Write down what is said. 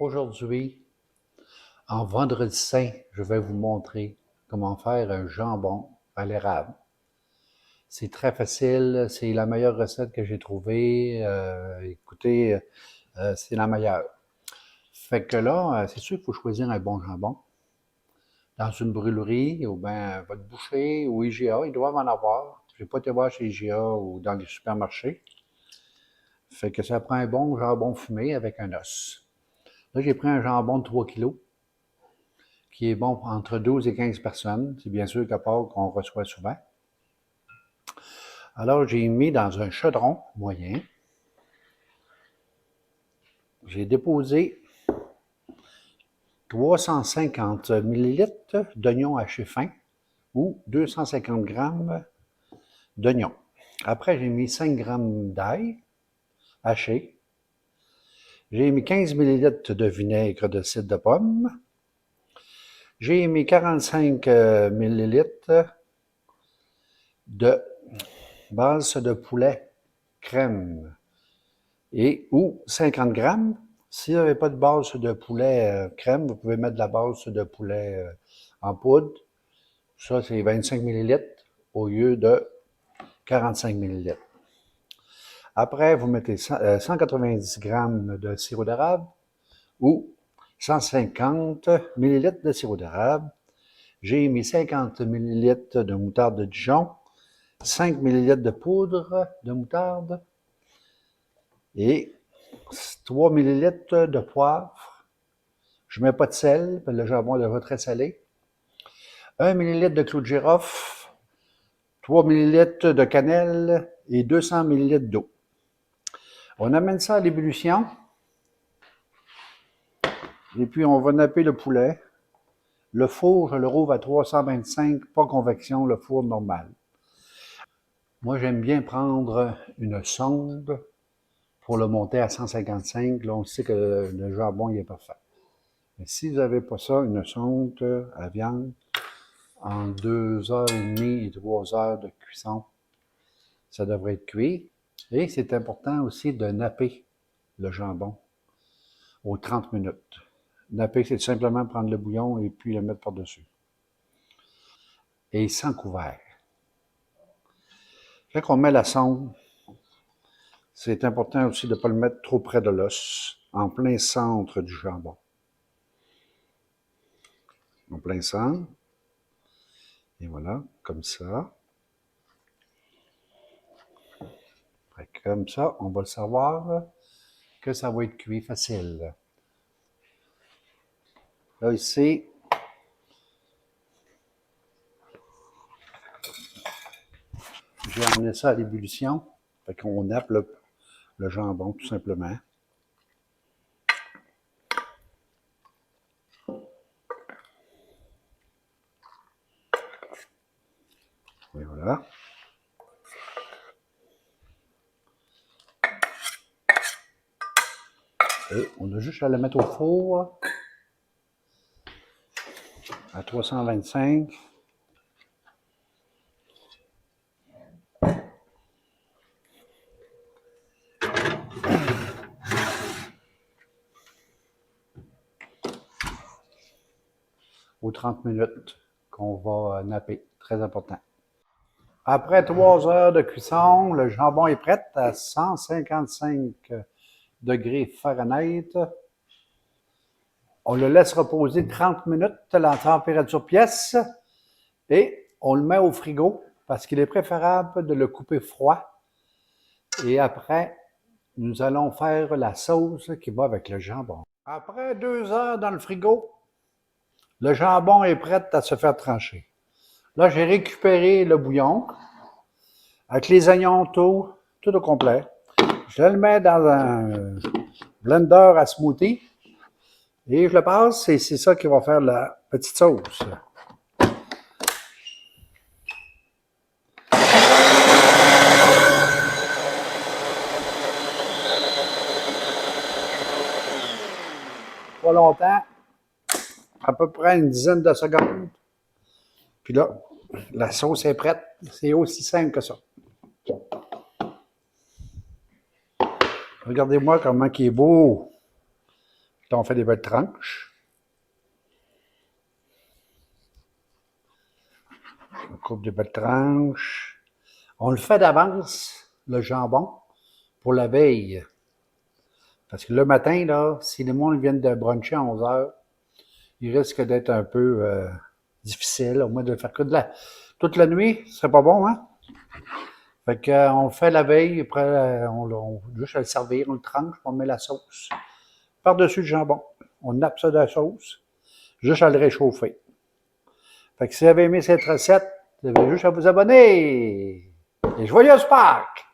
Aujourd'hui, en vendredi saint, je vais vous montrer comment faire un jambon à l'érable. C'est très facile, c'est la meilleure recette que j'ai trouvée. Écoutez, c'est la meilleure. Fait que là, c'est sûr qu'il faut choisir un bon jambon. Dans une brûlerie, ou bien votre boucher ou IGA, ils doivent en avoir. Je n'ai pas été voir chez IGA ou dans les supermarchés. Fait que ça prend un bon jambon fumé avec un os. Là, j'ai pris un jambon de 3 kilos, qui est bon entre 12 et 15 personnes. C'est bien sûr qu'à part qu'on reçoit souvent. Alors, j'ai mis dans un chaudron moyen. J'ai déposé 350 ml d'oignons hachés fins ou 250 g d'oignons. Après, j'ai mis 5 g d'ail haché. J'ai mis 15 ml de vinaigre de cidre de pomme. J'ai mis 45 ml de base de poulet crème et ou 50 grammes. Si vous n'avez pas de base de poulet crème, vous pouvez mettre de la base de poulet en poudre. Ça, c'est 25 ml au lieu de 45 ml. Après, vous mettez 190 grammes de sirop d'érable ou 150 ml de sirop d'érable. J'ai mis 50 ml de moutarde de Dijon, 5 ml de poudre de moutarde et 3 ml de poivre. Je ne mets pas de sel, le jambon est déjà très salé. 1 ml de clou de girofle, 3 ml de cannelle et 200 ml d'eau. On amène ça à l'ébullition. Et puis, on va napper le poulet. Le four, je le rouvre à 325, pas convection, le four normal. Moi, j'aime bien prendre une sonde pour le monter à 155. Là, on sait que le jambon, il est parfait. Mais si vous n'avez pas ça, une sonde à viande, en 2h30 et 3 heures de cuisson, ça devrait être cuit. Et c'est important aussi de napper le jambon aux 30 minutes. Napper, c'est simplement prendre le bouillon et puis le mettre par-dessus. Et sans couvert. Quand on met la sonde, c'est important aussi de ne pas le mettre trop près de l'os, en plein centre du jambon. En plein centre. Et voilà, comme ça. Comme ça, on va le savoir que ça va être cuit facile. Là, ici, j'ai amené ça à l'ébullition. Fait qu'on nappe le jambon, tout simplement. Et voilà. Et on a juste à le mettre au four à 325. Aux 30 minutes qu'on va napper. Très important. Après 3 heures de cuisson, le jambon est prêt à 155 degrés Fahrenheit. On le laisse reposer 30 minutes à la température pièce et on le met au frigo parce qu'il est préférable de le couper froid. Et après, nous allons faire la sauce qui va avec le jambon. Après 2 heures dans le frigo, le jambon est prêt à se faire trancher. Là, j'ai récupéré le bouillon avec les oignons, tout au complet. Je le mets dans un blender à smoothie et je le passe et c'est ça qui va faire la petite sauce. Pas longtemps, à peu près une dizaine de secondes. Puis là, la sauce est prête. C'est aussi simple que ça. Regardez-moi comment il est beau. Là, on fait des belles tranches. On coupe des belles tranches. On le fait d'avance, le jambon, pour la veille. Parce que le matin, là, si les gens viennent de bruncher à 11 heures, il risque d'être un peu difficile, au moins de le faire que toute la nuit, ce serait pas bon, hein? Fait qu'on le fait la veille, après, juste à le servir, on le tranche, on met la sauce. Par-dessus le jambon. On nappe ça de la sauce, juste à le réchauffer. Fait que si vous avez aimé cette recette, vous avez juste à vous abonner. Et joyeuse Pâques!